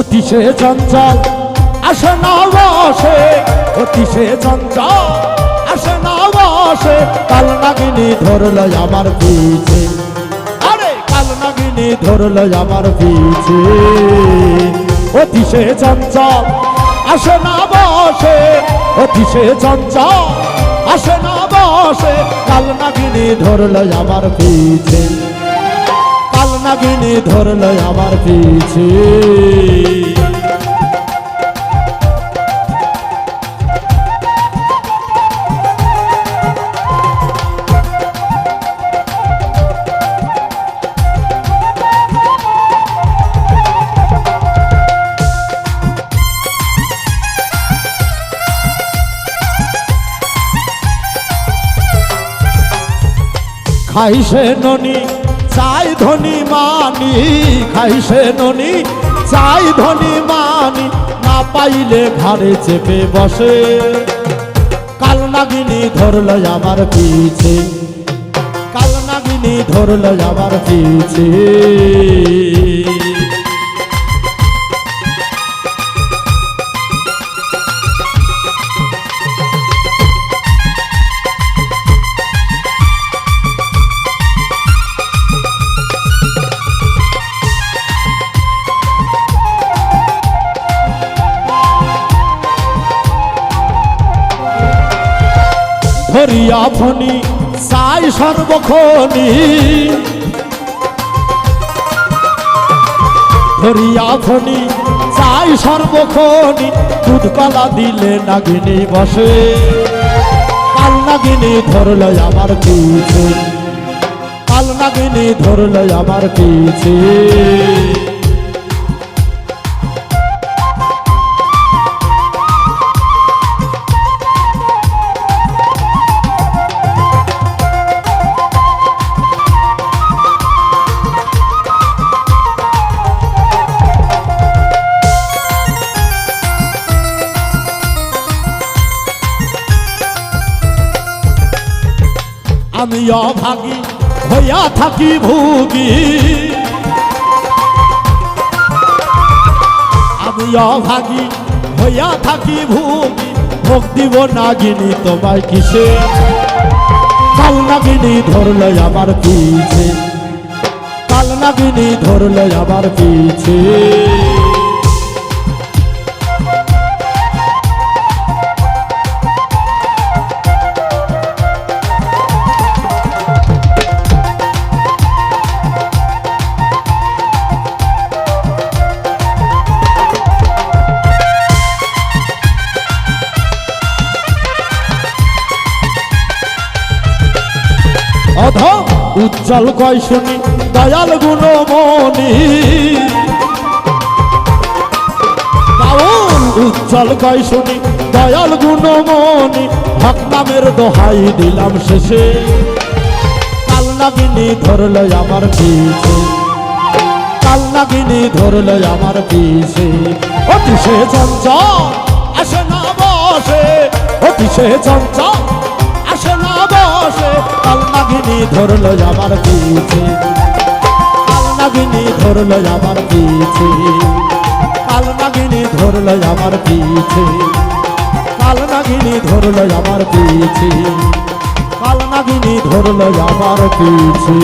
অতি সে চঞ্চল আসে না বসে, অতি সে চঞ্চল আসে না বসে। কাল নাগিনী ধরল আমার পিছে, আরে কাল নাগিনী ধরল আমার পিছে। অতি সে চঞ্চল আসে না বসে, অতি সে চঞ্চল আসে না বসে। কাল নাগিনী ধরল আমার পিছে, কাল নাগিনী ধরল আমার পিছে। খাইছে ননি চাই ধনী মানি, খাইছে ননি চাই ধনী মানি। না পাইলে ঘাড়ে চেপে বসে, কাল নাগিনী ধরল আমার পিছে, কাল নাগিনী ধরল আমার পিছে। ধরিয়া ফণি চাই সর্বক্ষণি, ধরিয়া ফণি চাই সর্বক্ষণি। দুধ কলা দিলে নাগিনী বসে, কাল নাগিনী ধরল আমার পিছে, কাল নাগিনী ধরল আমার পিছে। আমি অভাগী হইয়া থাকি ভোগী, আমি অভাগী হইয়া থাকি ভোগী। ভোগ দিব নাগিনী তোমায় কিসে, কাল নাগিনী ধরল আমার পিছে, কাল নাগিনী ধরল আমার পিছে। অধম উজ্জ্বল কয় শুনি দয়াল গুণমণি, বাউল উজ্জ্বল কয় শুনি দয়াল গুণমণি। হক নামের দোহাই দিলাম শেষে, কাল নাগিনী ধরল আমার পিছে, কাল নাগিনী ধরল আমার পিছে। অতি সে চঞ্চল আসে না বসে, অতি সে চঞ্চল আসে না বসে। কাল নাগিনী ধরল আমার পিছে, কাল নাগিনী ধরল আমার পিছে, কাল নাগিনী ধরল আমার পিছে, কাল নাগিনী ধরল আমার পিছে, কাল নাগিনী ধরল আমার পিছে।